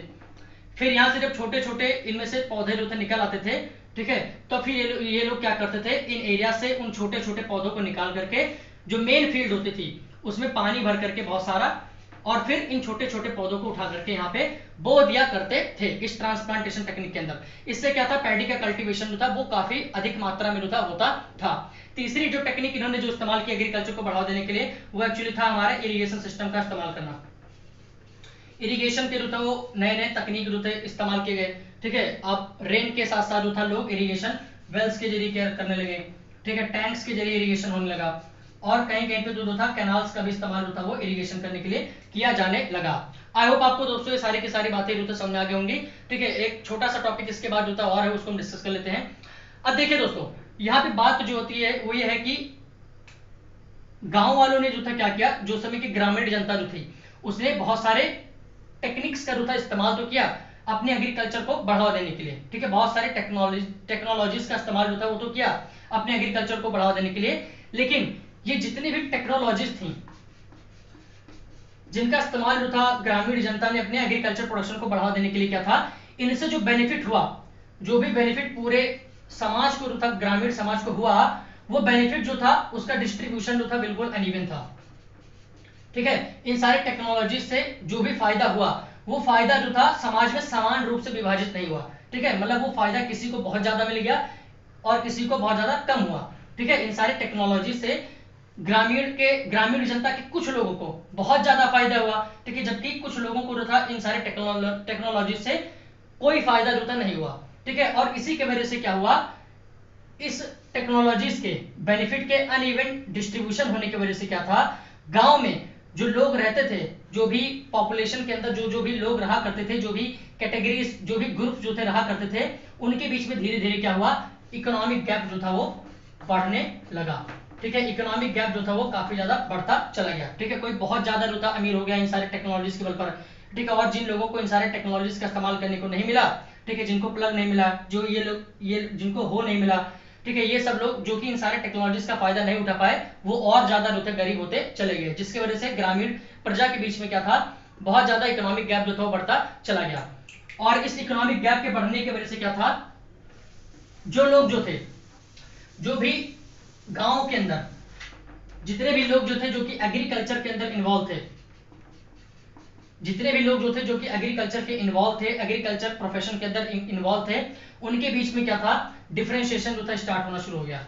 फिर यहाँ से जब छोटे छोटे इनमें से पौधे जो थे निकल आते थे, ठीक है, तो फिर ये लोग क्या करते थे, इन एरिया से उन छोटे छोटे पौधों को निकाल करके जो मेन फील्ड होती थी उसमें पानी भर करके बहुत सारा, और फिर इन छोटे छोटे पौधों को उठा करके यहाँ पे बो दिया करते थे इस ट्रांसप्लांटेशन टेक्निक के अंदर। इससे क्या था, पैडी का कल्टीवेशन जो था वो काफी अधिक मात्रा में जो था होता था। तीसरी जो टेक्निक इन्होंने जो इस्तेमाल की एग्रीकल्चर को बढ़ावा देने के लिए, वो एक्चुअली था हमारे इरिगेशन सिस्टम का इस्तेमाल करना। इरिगेशन के जो था वो नए नए तकनीक जो थे इस्तेमाल किए गए। ठीक है, अब रेन के साथ साथ जो था लोग इरिगेशन वेल्स के जरिए केयर करने लगे, ठीक है, टैंक्स के जरिए इरिगेशन होने लगा, और कहीं कहीं पे जो था कैनाल्स का भी इस्तेमाल होता वो इरिगेशन करने के लिए किया जाने लगा। आई होप आपको दोस्तों ये सारी की सारी बातें जो समझ आ गई होंगी। ठीक है, एक छोटा सा टॉपिक इसके बाद जो था और है उसको हम डिस्कस कर लेते हैं। अब देखिए दोस्तों, यहाँ पे बात जो होती है वो ये है कि गांव वालों ने जो था क्या किया, जो समय की ग्रामीण जनता जो थी उसने बहुत सारे टेक्निक्स का जो था इस्तेमाल तो किया अपने एग्रीकल्चर को बढ़ावा देने के लिए। ठीक है, बहुत सारे टेक्नोलॉजीज का इस्तेमाल जो था वो तो किया अपने एग्रीकल्चर को बढ़ावा देने के लिए। लेकिन ये जितनी भी टेक्नोलॉजीज थी जिनका इस्तेमाल जो था ग्रामीण जनता ने अपने एग्रीकल्चर प्रोडक्शन को बढ़ावा देने के लिए किया था, इनसे जो बेनिफिट हुआ, जो भी बेनिफिट पूरे समाज को जो था, ग्रामीण समाज को हुआ, वो बेनिफिट जो था उसका डिस्ट्रीब्यूशन जो था बिल्कुल अनइवन था। ठीक है, इन सारे टेक्नोलॉजी से जो भी फायदा हुआ, वो फायदा जो था समाज में समान रूप से विभाजित नहीं हुआ। ठीक है, मतलब वो फायदा किसी को बहुत ज्यादा मिल गया और किसी को बहुत ज्यादा कम हुआ। ठीक है, इन सारी टेक्नोलॉजी से ग्रामीण जनता के कुछ लोगों को बहुत ज्यादा फायदा हुआ। ठीक है, जबकि कुछ लोगों को जो था इन सारे टेक्नोलॉजी से कोई फायदा जो था नहीं हुआ। ठीक है, और इसी के वजह से क्या हुआ, इस टेक्नोलॉजीज के बेनिफिट के अनइवन डिस्ट्रीब्यूशन होने की वजह से क्या था, गांव में जो लोग रहते थे, जो भी पॉपुलेशन के अंदर जो भी लोग रहा करते थे, जो भी कैटेगरीज, जो भी ग्रुप जो थे रहा करते थे, उनके बीच में धीरे धीरे क्या हुआ, इकोनॉमिक गैप जो था वो बढ़ने लगा। ठीक है, इकोनॉमिक गैप जो था वो काफी ज्यादा बढ़ता चला गया। ठीक है, कोई बहुत ज्यादा जो था अमीर हो गया इन सारे टेक्नोलॉजीज के बल पर। ठीक है, और जिन लोगों को इन सारे टेक्नोलॉजीज का इस्तेमाल करने को नहीं मिला, ठीक है, जिनको प्लग नहीं मिला, जो ये लोग जिनको हो नहीं मिला, ठीक है, ये सब लोग जो कि इन सारे टेक्नोलॉजीज का फायदा नहीं उठा पाए, वो और ज्यादा जो थे गरीब होते चले गए, जिसकी वजह से ग्रामीण प्रजा के बीच में क्या था, बहुत ज्यादा इकोनॉमिक गैप जो था वो बढ़ता चला गया। और इस इकोनॉमिक गैप के बढ़ने की वजह से क्या था, जो लोग जो थे, जो भी गांव के अंदर जितने भी लोग जो थे जो कि एग्रीकल्चर के अंदर इन्वॉल्व थे, जितने भी लोग जो थे जो कि एग्रीकल्चर के इन्वॉल्व थे, एग्रीकल्चर प्रोफेशन के अंदर इन्वॉल्व थे, उनके बीच में क्या था, डिफरेंशिएशन जो था स्टार्ट होना शुरू हो गया।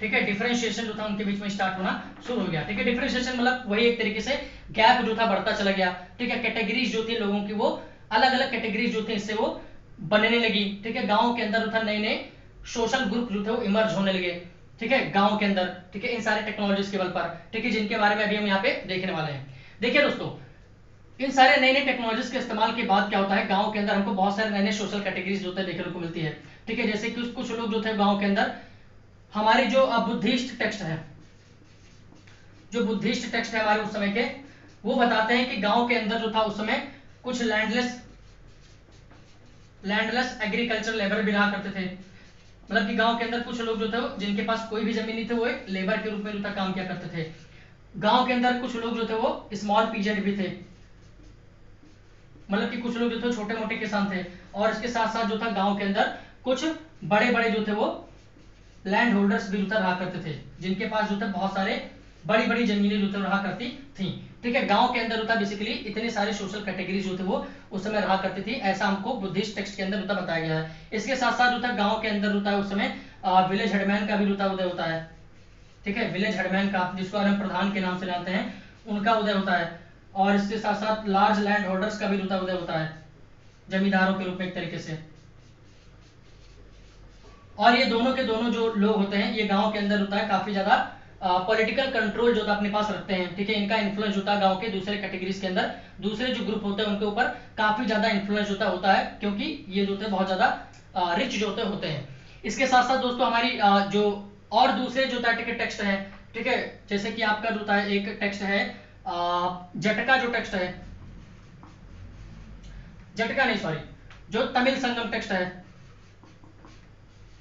ठीक है, डिफरेंशिएशन जो था उनके बीच में स्टार्ट होना शुरू हो गया। ठीक है, डिफरेंशिएशन मतलब वही एक तरीके से गैप जो था बढ़ता चला गया। ठीक है, कैटेगरीज जो थी लोगों की वो अलग अलग कैटेगरीज जो थे इससे वो बनने लगी। ठीक है, गांव के अंदर जो था नए नए सोशल ग्रुप जो थे वो इमर्ज होने लगे। ठीक है, गांव के अंदर। ठीक है, इन सारे टेक्नोलॉजीज के बल पर। ठीक है, जिनके बारे में अभी हम यहाँ पे देखने वाले हैं। देखिए दोस्तों, इन सारे नए नए टेक्नोलॉजीज के इस्तेमाल के बाद क्या होता है, गांव के अंदर हमको बहुत सारे नए नए सोशल कैटेगरीज जो है देखने को मिलती है। ठीक है, जैसे कि कुछ लोग जो थे गांव के अंदर हमारे जो बुद्धिस्ट टेक्स्ट है, जो बुद्धिस्ट टेक्स्ट है हमारे उस समय के, वो बताते हैं कि गांव के अंदर जो था उस समय कुछ लैंडलेस एग्रीकल्चर लेबर भी रहा करते थे। मतलब कि गांव के अंदर कुछ लोग जो थे जिनके पास कोई भी जमीन नहीं थे, वो एक लेबर के रूप में जो था काम किया करते थे। गांव के अंदर कुछ लोग जो थे वो स्मॉल पीजेंट भी थे, मतलब कि कुछ लोग जो थे छोटे मोटे किसान थे। और इसके साथ साथ जो था गांव के अंदर कुछ बड़े बड़े जो थे वो लैंड होल्डर्स भी जो था रहा करते थे, जिनके पास जो थे बहुत सारे बड़ी बड़ी जमीनें जो थे रहा करती थी। ठीक है, गांव के अंदर जो था बेसिकली इतने सारे सोशल कैटेगरीज जो थे वो उस समय रहा करती थी, ऐसा हमको बुद्धिस्ट टेक्स्ट के अंदर जो था बताया गया है। इसके साथ साथ जो था गांव के अंदर जो था उस समय विलेज हेडमैन का भी जो था उदय होता है। ठीक है, विलेज हेडमैन का, जिसको हम प्रधान के नाम से जानते हैं, उनका उदय होता है। और इसके साथ साथ लार्ज लैंड होल्डर्स का भी जो था उदय होता है, जमींदारों के रूप में एक तरीके से। और ये दोनों के दोनों जो लोग होते हैं, ये गांव के अंदर होता है काफी ज्यादा पॉलिटिकल कंट्रोल जो था अपने पास रखते हैं। ठीक है, इनका इन्फ्लुएंस होता है गांव के दूसरे कैटेगरीज के अंदर, दूसरे जो ग्रुप होते हैं उनके ऊपर काफी ज्यादा इन्फ्लुएंस होता है, क्योंकि ये जो बहुत ज्यादा रिच जो होते हैं। इसके साथ साथ दोस्तों हमारी जो और दूसरे जो टेक्स्ट है, ठीक है, जैसे कि आपका जो है एक टेक्स्ट है जटका, जो टेक्स्ट है, जटका नहीं सॉरी, जो तमिल संगम टेक्स्ट है,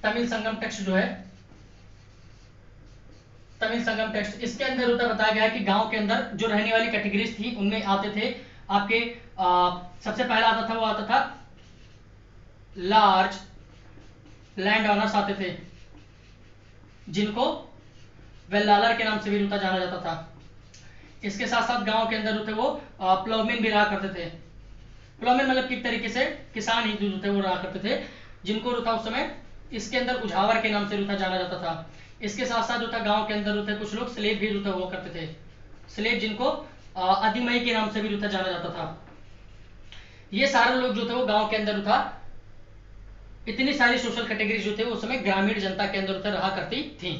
तमिल संगम टेक्स्ट जो है, तमिल संगम टेक्स्ट, इसके अंदर होता बताया गया है कि गांव के अंदर जो रहने वाली कैटेगरीज थी उनमें आते थे आपके सबसे पहला आता था, वो आता था लार्ज लैंड ओनर्स आते थे, जिनको वेल्लालर के नाम से भी रूता जाना जाता था। इसके साथ साथ गांव के अंदर जो थे वो प्लोमेन भी रहा करते थे। प्लोमेन मतलब किस तरीके से किसान ही जो थे वो रहा करते थे, जिनको रुता उस समय इसके अंदर उझावर के नाम से रुता जाना जाता था। इसके साथ साथ जो था गांव के अंदर जो थे कुछ लोग स्लेव भी जो था हुआ करते थे, स्लेव जिनको अधिमय के नाम से भी जो था जाना जाता था। ये सारे लोग जो थे वो गांव के अंदर जो था इतनी सारी सोशल कैटेगरीज जो थे उस समय ग्रामीण जनता के अंदर रहा करती थी।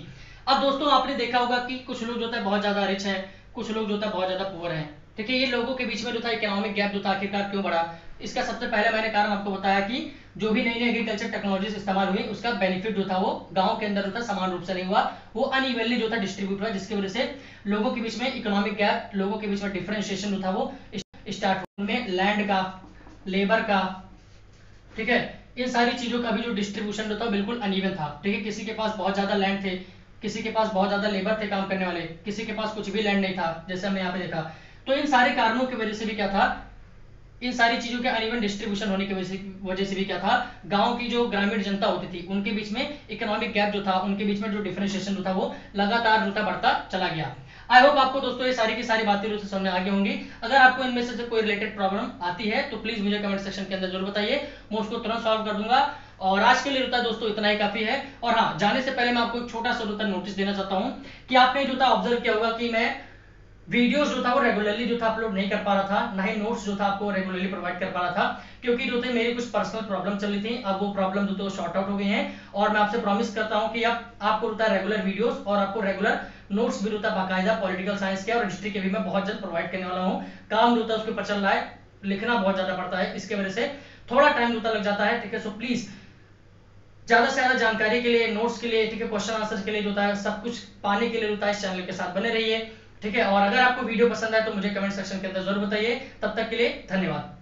अब दोस्तों आपने देखा होगा कि कुछ लोग जो था बहुत ज्यादा रिच हैं, कुछ लोग जो था बहुत ज्यादा पुअर हैं। ठीक है, ये लोगों के बीच में जो था इकोनॉमिक गैप जो था आखिरकार क्यों बढ़ा, इसका सबसे पहले मैंने कारण आपको बताया कि जो भी नई नई एग्रीकल्चर टेक्नोलॉजीज इस्तेमाल हुई उसका बेनिफिट जो था वो गांव के अंदर जो था समान रूप से नहीं हुआ, वो अनइवनली जो था डिस्ट्रीब्यूट हुआ, जिसकी वजह से लोगों के बीच में इकोनॉमिक गैप, लोगों के बीच में डिफरेंशिएशन जो था वो स्टार्ट में लैंड का, लेबर का, ठीक है, इन सारी चीजों का भी जो डिस्ट्रीब्यूशन जो था बिल्कुल अनइवन था। ठीक है, किसी के पास बहुत ज्यादा लैंड थे, किसी के पास बहुत ज्यादा लेबर थे काम करने वाले, किसी के पास कुछ भी लैंड नहीं था, जैसे हमने यहाँ पे देखा। तो इन सारे कारणों की वजह से भी क्या था, इन सारी चीजों के अनइवन डिस्ट्रीब्यूशन होने की वजह से भी क्या था, गांव की जो ग्रामीण जनता होती थी उनके बीच में इकोनॉमिक गैप जो था, उनके बीच में जो डिफरेंशिएशन जो था वो लगातार जो था बढ़ता चला गया। आई होप आपको दोस्तों ये सारी की सारी बातें जो समझ में आ गई होंगी। अगर आपको इनमें से कोई रिलेटेड प्रॉब्लम आती है तो प्लीज मुझे कमेंट सेक्शन के अंदर जरूर बताइए, मैं उसको तुरंत सॉल्व कर दूंगा। और आज के लिए होता है दोस्तों इतना ही काफी है। और हाँ, जाने से पहले मैं आपको एक छोटा सा नोटिस देना चाहता हूं कि आपने जो था ऑब्जर्व किया होगा कि मैं वीडियोस जो था वो रेगुलरली जो था अपलोड नहीं कर पा रहा था, ना ही नोट्स जो था आपको रेगुलरली प्रोवाइड कर पा रहा था, क्योंकि जो थे मेरी कुछ पर्सनल प्रॉब्लम चल रही थी। अब वो प्रॉब्लम जो थे शॉर्ट आउट हो गई हैं और मैं आपसे प्रॉमिस करता हूं कि अब आपको होता है रेगुलर वीडियोस और आपको रेगुलर नोट्स भी होता है बाकायदा पॉलिटिकल साइंस के और हिस्ट्री के भी मैं बहुत जल्द प्रोवाइड करने वाला हूँ। काम जो होता है उसके ऊपर चल रहा है, लिखना बहुत ज्यादा पड़ता है, इसके वजह से थोड़ा टाइम होता लग जाता है। ठीक है, सो प्लीज ज्यादा से ज्यादा जानकारी के लिए, नोट्स के लिए, ठीक है, क्वेश्चन आंसर के लिए जो है सब कुछ पाने के लिए होता है इस चैनल के साथ बने रहिए। ठीक है, और अगर आपको वीडियो पसंद आए तो मुझे कमेंट सेक्शन के अंदर जरूर बताइए। तब तक के लिए धन्यवाद।